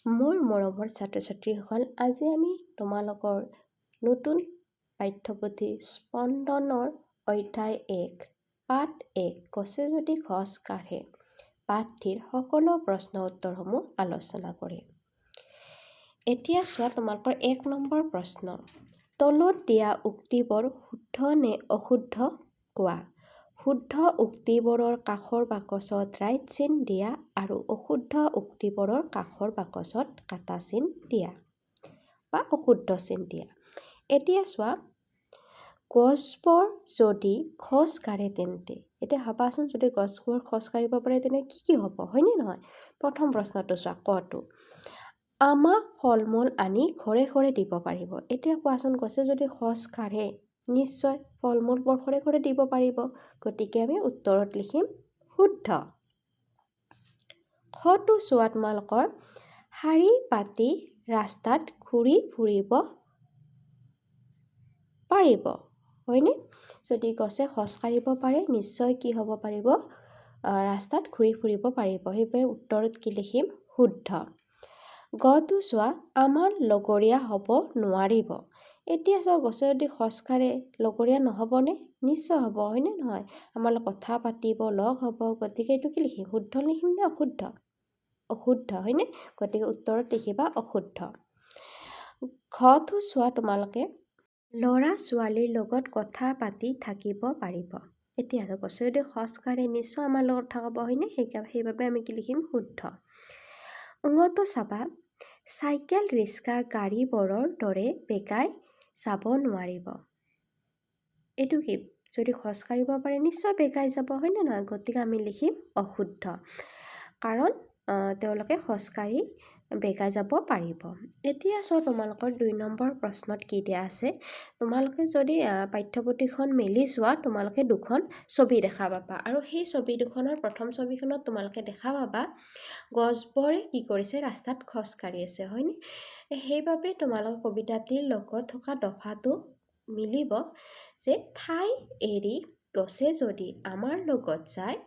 মোৰ মৰমৰ ছাত্ৰ ছাত্ৰীসকল, আজি আমি তোমালোকৰ নতুন পাঠ্যপুথি স্পন্দনৰ অধ্যায় 1 পাঠ 1 গছে যদি খোজ কাঢ়ে পাঠটিৰ সকলো প্ৰশ্ন উত্তৰসমূহ আলোচনা কৰিম। এতিয়া চোৱা তোমালোকৰ 1 নম্বৰ প্ৰশ্ন। তলত দিয়া উক্তিবোৰ শুদ্ধ নে অশুদ্ধ কোৱা। শুদ্ধ উক্তিবোৰৰ কাষৰ বাকচত ৰাইট চিন দিয়া আৰু অশুদ্ধ উক্তিবোৰৰ কাষৰ বাকচত কাটা চিন দিয়া বা অশুদ্ধ চিন দিয়া। এতিয়া চোৱা, গছবোৰ যদি খোজ কাঢ়ে তেন্তে, এতিয়া ভাবাচোন যদি গছবোৰ খোজ কাঢ়িব পাৰে তেনে কি হ'ব, হয়নে নহয়? প্ৰথম প্ৰশ্নটো চোৱা, কটো আমাক ফল মূল আনি ঘৰে ঘৰে দিব পাৰিব। এতিয়া কোৱাচোন, গছে যদি খোজ কাঢ়ে নিশ্চয় ফল মূলবোৰ ঘৰে ঘৰে দিব পাৰিব। গতিকে আমি উত্তৰত লিখিম শুদ্ধ। খটো চোৱা তোমালোকৰ, শাৰী পাতি ৰাস্তাত ঘূৰি ফুৰিব পাৰিব, হয়নে? যদি গছে খোজ কাঢ়িব পাৰে নিশ্চয় কি হ'ব পাৰিব, ৰাস্তাত ঘূৰি ফুৰিব পাৰিব। সেইবাবে উত্তৰত কি লিখিম শুদ্ধ। গটো চোৱা, আমাৰ লগৰীয়া হ'ব নোৱাৰিব। এতিয়া চোৱা, গছে যদি খোজ কাঢ়ে লগৰীয়া নহ'বনে? নিশ্চয় হ'ব, হয়নে নহয়? আমাৰ লগত কথা পাতিব, লগ হ'ব। গতিকে এইটো কি লিখিম, শুদ্ধ লিখিম নে অশুদ্ধ? অশুদ্ধ, হয়নে? গতিকে উত্তৰত লিখিবা অশুদ্ধ। ঘটো চোৱা তোমালোকে, ল'ৰা ছোৱালীৰ লগত কথা পাতি থাকিব পাৰিব। এতিয়া গছে যদি খোজ কাঢ়ে নিশ্চয় আমাৰ লগত কথা ক'ব, হয়নে? সেইবাবে আমি কি লিখিম শুদ্ধ। উঙটো চাবা, চাইকেল ৰিক্সা গাড়ীবোৰৰ দৰে বেগাই যাব নোৱাৰিব। এইটো কি, যদি খোজ কাঢ়িব পাৰে নিশ্চয় বেগাই যাব, হয়নে নহয়? গতিকে আমি লিখিম অশুদ্ধ, কাৰণ তেওঁলোকে খোজ কাঢ়ি বেগাই যাব পাৰিব। এতিয়া চোৱা তোমালোকৰ 2 নম্বৰ প্ৰশ্নত কি দিয়া আছে। তোমালোকে যদি পাঠ্যপুথিখন মেলি চোৱা তোমালোকে দুখন ছবি দেখা পাবা, আৰু সেই ছবি দুখনৰ প্ৰথম ছবিখনত তোমালোকে দেখা পাবা গছবোৰে কি কৰিছে, ৰাস্তাত খোজ কাঢ়ি আছে, হয়নে? সেইবাবে তোমালোকৰ কবিতাটিৰ লগত থকা দফাটো মিলিব যে ঠাই এৰি গছে যদি আমাৰ লগত যায়,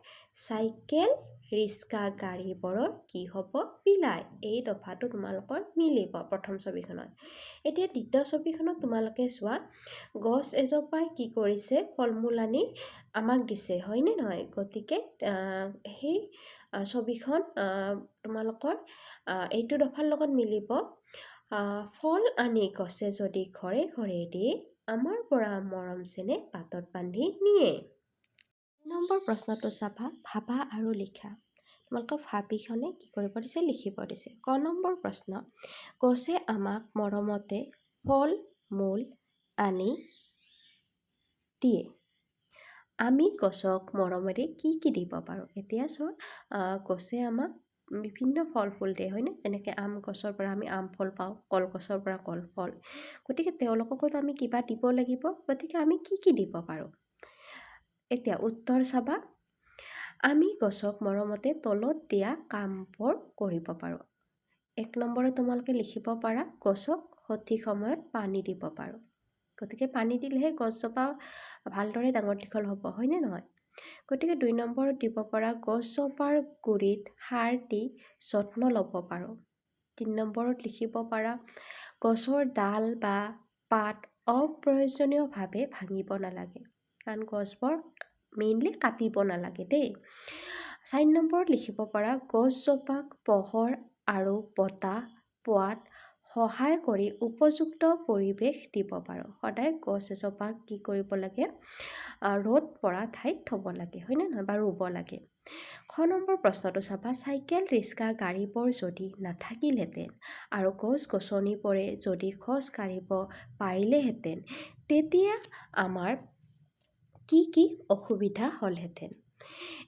চাইকেল ৰিক্সা গাড়ীবোৰৰ কি হ'ব বিলাই। এই দফাটো তোমালোকৰ মিলিব প্ৰথম ছবিখনত। এতিয়া দ্বিতীয় ছবিখনত তোমালোকে চোৱা, গছ এজোপাই কি কৰিছে, ফল মূল আনি আমাক দিছে, হয়নে নহয়? গতিকে সেই ছবিখন তোমালোকৰ এইটো দফাৰ লগত মিলিব, ফল আনি গছে যদি ঘৰে ঘৰে দি আমাৰ পৰা মৰম চেনেহ পাতত বান্ধি নিয়ে। 2 নম্বৰ প্ৰশ্নটো চাবা, ভাবা আৰু লিখা। তোমালোকক ভাবিখনে কি কৰিব দিছে, লিখিব দিছে। ক নম্বৰ প্ৰশ্ন, গছে আমাক মৰমতে ফল মূল আনি দিয়ে। আমি গছক মৰমেৰে কি কি দিব পাৰোঁ? এতিয়া চোৱা, গছে আমাক বিভিন্ন ফল ফুল দিয়ে, হয়নে? যেনেকৈ আম গছৰ পৰা আমি আম ফল পাওঁ, কলগছৰ পৰা কলফল। গতিকে তেওঁলোককো আমি কিবা দিব লাগিব। গতিকে আমি কি কি দিব পাৰোঁ? এতিয়া উত্তৰ চাবা, আমি গছক মৰমতে তলত দিয়া কামবোৰ কৰিব পাৰোঁ। 1 নম্বৰত তোমালোকে লিখিব পাৰা, গছক সঠিক সময়ত পানী দিব পাৰোঁ। গতিকে পানী দিলেহে গছজোপা ভালদৰে ডাঙৰ দীঘল হ'ব, হয়নে নহয়? গতিকে 2 নম্বৰত দিব পাৰা, গছজোপাৰ গুৰিত সাৰ দি যত্ন ল'ব পাৰোঁ। 3 নম্বৰত লিখিব পাৰা, গছৰ ডাল বা পাত অপ্ৰয়োজনীয়ভাৱে ভাঙিব নালাগে, কাৰণ গছবোৰ মেইনলি কাটিব নালাগে দেই। 4 নম্বৰত লিখিব পাৰা, গছজোপাক পোহৰ আৰু বতাহ পোৱাত সহায় কৰি উপযুক্ত পৰিৱেশ দিব পাৰোঁ। সদায় গছ এজোপাক কি কৰিব লাগে, ৰ'দ পৰা ঠাইত থ'ব লাগে, হয়নে নহয়, বা ৰুব লাগে। 6 নম্বৰ প্ৰশ্নটো চাবা, চাইকেল ৰিক্সা গাড়ীবোৰ যদি নাথাকিলহেঁতেন আৰু গছ গছনিবোৰে যদি খোজ কাঢ়িব পাৰিলেহেঁতেন তেতিয়া আমাৰ কি কি অসুবিধা হ'লহেঁতেন?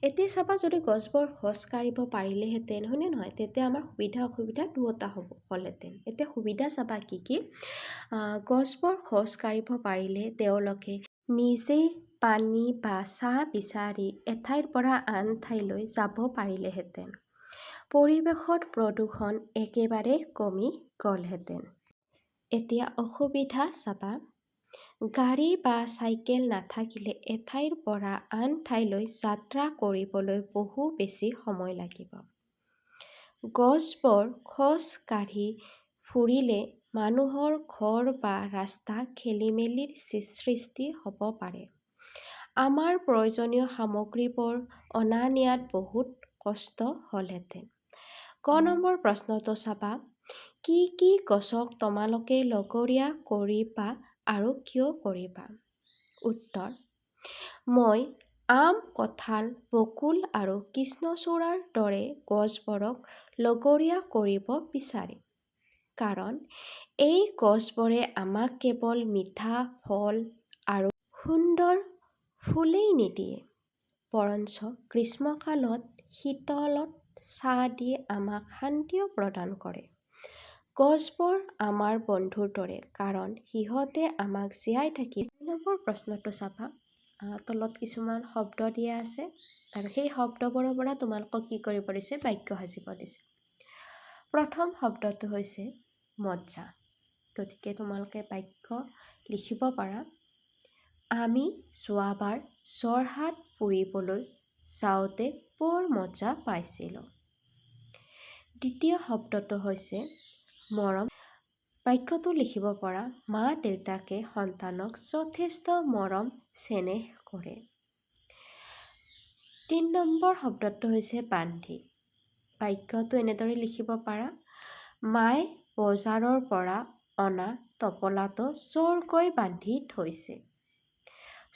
এতিয়া চাবা, যদি গছবোৰ খোজ কাঢ়িব পাৰিলেহেঁতেন, হয়নে নহয়, তেতিয়া আমাৰ সুবিধা অসুবিধা দুয়োটা হ'লহেঁতেন। এতিয়া সুবিধা চাবা কি কি, গছবোৰ খোজ কাঢ়িব পাৰিলে তেওঁলোকে নিজেই পানী বা ছাঁ বিচাৰি এঠাইৰ পৰা আন ঠাইলৈ যাব পাৰিলেহেঁতেন। পৰিৱেশত প্ৰদূষণ একেবাৰে কমি গ'লহেঁতেন। এতিয়া অসুবিধা চাবা, গাড়ী বা চাইকেল নাথাকিলে এঠাইৰ পৰা আন ঠাইলৈ যাত্ৰা কৰিবলৈ বহু বেছি সময় লাগিব। গছবোৰ খোজ কাঢ়ি ফুৰিলে মানুহৰ ঘৰ বা ৰাস্তা খেলিমেলিৰ সৃষ্টি হ'ব পাৰে। আমাৰ প্ৰয়োজনীয় সামগ্ৰীবোৰ অনা নিয়াত বহুত কষ্ট হ'লহেঁতেন। ক নম্বৰ প্ৰশ্নটো চাবা, কি কি গছক তোমালোকে লগৰীয়া কৰিবা আৰু কিয় কৰিবা? উত্তৰ, মই আম, কঁঠাল, বকুল আৰু কৃষ্ণচূড়াৰ দৰে গছবোৰক লগৰীয়া কৰিব বিচাৰিম। কাৰণ এই গছবোৰে আমাক কেৱল মিঠা ফল আৰু সুন্দৰ ফুলেই নিদিয়ে, বৰঞ্চ গ্ৰীষ্মকালত শীতলত ছাঁ দি আমাক শান্তিও প্ৰদান কৰে। গছবোৰ আমাৰ বন্ধুৰ দৰে, কাৰণ সিহঁতে আমাক জীয়াই থাকি। ২ নম্বৰ প্ৰশ্নটো চাবা, তলত কিছুমান শব্দ দিয়া আছে আৰু সেই শব্দবোৰৰ পৰা তোমালোকক কি কৰিব দিছে? বাক্য সাজিব দিছে। প্ৰথম শব্দটো হৈছে মজ্জা। গতিকে তোমালোকে বাক্য লিখিব পাৰা। আমি যোৱাবাৰ যোৰহাট ফুৰিবলৈ যাওঁতে বৰ মজা পাইছিলোঁ। দ্বিতীয় শব্দটো হৈছে মৰম। বাক্যটো লিখিব পৰা, মা দেউতাকে সন্তানক যথেষ্ট মৰম চেনেহ কৰে। ৩ নম্বৰ শব্দটো হৈছে বান্ধি। বাক্যটো এনেদৰে লিখিব পাৰা, মায়ে বজাৰৰ পৰা অনা টোপোলাটো জোৰকৈ বান্ধি থৈছে।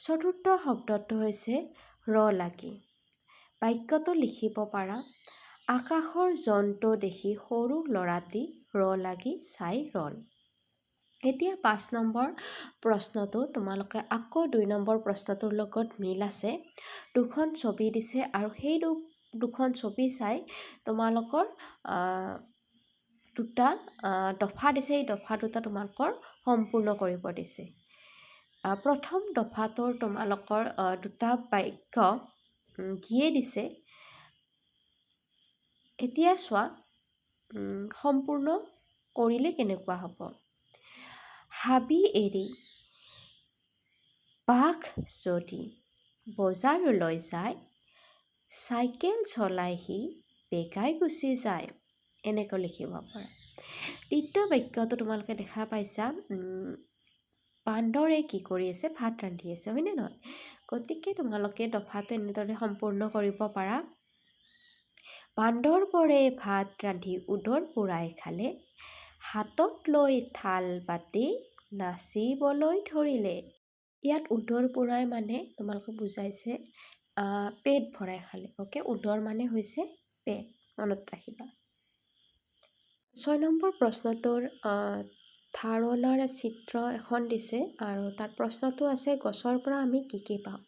চতুৰ্থ শব্দটো হৈছে ৰ লাগি। বাক্যটো লিখিব পাৰা, আকাশৰ জন্তু দেখি সৰু ল'ৰাটি ৰ লাগি চাই ৰ'ল। এতিয়া ৫ নম্বৰ প্ৰশ্নটো তোমালোকে আকৌ ২ নম্বৰ প্ৰশ্নটোৰ লগত মিল আছে। দুখন ছবি দিছে আৰু সেই দুখন ছবি চাই তোমালোকৰ দুটা দফা দিছে। এই দফা দুটা তোমালোকৰ সম্পূৰ্ণ কৰিব দিছে। প্ৰথম দফাটোৰ তোমালোকৰ দুটা বাক্য দিয়ে দিছে। এতিয়া চোৱা, সম্পূৰ্ণ কৰিলে কেনেকুৱা হ'ব? হাবি এৰি বাঘ যদি বজাৰলৈ যায়, চাইকেল চলাই সি বেগাই গুচি যায়। এনেকৈ লিখিব পাৰা। দ্বিতীয় বাক্যটো তোমালোকে দেখা পাইছা, বান্দৰে কি কৰি আছে? ভাত ৰান্ধি আছে, হয়নে নহয়? গতিকে তোমালোকে দফাটো এনেদৰে সম্পূৰ্ণ কৰিব পাৰা। বান্দৰবোৰে ভাত ৰান্ধি উদৰ পূৰাই খালে, হাতত লৈ থাল বাটি নাচিবলৈ ধৰিলে। ইয়াত উদৰ পূৰাই মানে তোমালোকক বুজাইছে পেট ভৰাই খালে। অ'কে, উদৰ মানে হৈছে পেট, মনত ৰাখিবা। ৬ নম্বৰ প্ৰশ্নটোৰ ধাৰণাৰ চিত্ৰ এখন দিছে আৰু তাত প্ৰশ্নটো আছে, গছৰ পৰা আমি কি কি পাওঁ?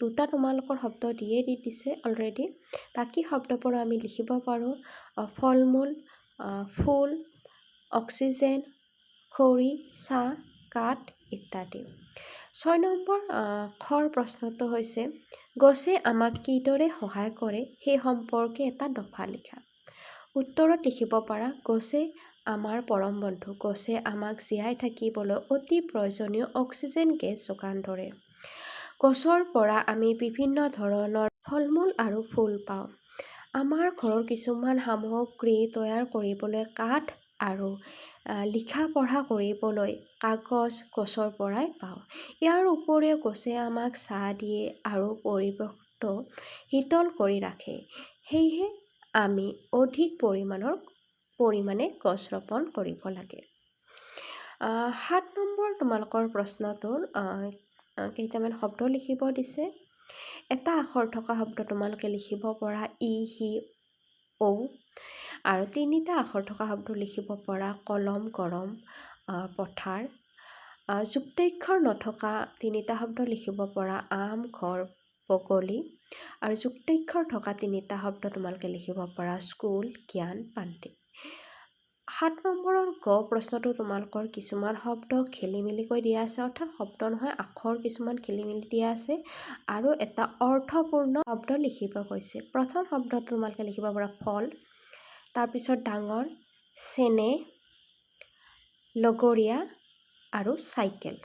দুটা তোমালোকৰ শব্দ দিয়ে দিছে অলৰেডি। বাকী শব্দবোৰ আমি লিখিব পাৰোঁ, ফল মূল, ফুল, অক্সিজেন, খৰি, ছাঁ, কাঠ ইত্যাদি। ৬ নম্বৰ খৰ প্ৰশ্নটো হৈছে, গছে আমাক কিদৰে সহায় কৰে সেই সম্পৰ্কে এটা দফা লিখা। উত্তৰত লিখিব পাৰা, গছে আমাৰ পৰম বন্ধু। গছে আমাক জীয়াই থাকিবলৈ অতি প্ৰয়োজনীয় অক্সিজেন গেছ যোগান ধৰে। গছৰ পৰা আমি বিভিন্ন ধৰণৰ ফল মূল আৰু ফুল পাওঁ। আমাৰ ঘৰৰ কিছুমান সামগ্ৰী তৈয়াৰ কৰিবলৈ কাঠ আৰু লিখা পঢ়া কৰিবলৈ কাগজ গছৰ পৰাই পাওঁ। ইয়াৰ উপৰিও গছে আমাক ছাঁ দিয়ে আৰু পৰিৱেশটো শীতল কৰি ৰাখে। সেয়েহে আমি অধিক পৰিমাণে গছ ৰোপণ কৰিব লাগে। ৭ নম্বৰ তোমালোকৰ প্ৰশ্নটোৰ কেইটামান শব্দ লিখিব দিছে। এটা আখৰ থকা শব্দ তোমালোকে লিখিব পৰা, ই, সি, ঔ। আৰু ৩টা আখৰ থকা শব্দ লিখিব পৰা, কলম, গৰম, পথাৰ। যুক্তাক্ষৰ নথকা ৩টা শব্দ লিখিব পৰা, আম, ঘৰ, বগলী। আৰু যুক্তাক্ষৰ থকা ৩টা শব্দ তোমালোকে লিখিব পৰা, স্কুল, জ্ঞান, পাণ্ডিত। ৭ নম্বৰৰ গ প্ৰশ্নটো তোমালোকৰ কিছুমান শব্দ খেলি মেলিকৈ দিয়া আছে, অৰ্থাৎ শব্দ নহয়, আখৰ কিছুমান খেলি মেলি দিয়া আছে আৰু এটা অৰ্থপূৰ্ণ শব্দ লিখিব কৈছে। প্ৰথম শব্দটো তোমালোকে লিখিব পৰা, ফল, তাৰপিছত ডাঙৰ, চেনেহ, লগৰীয়া আৰু চাইকেল।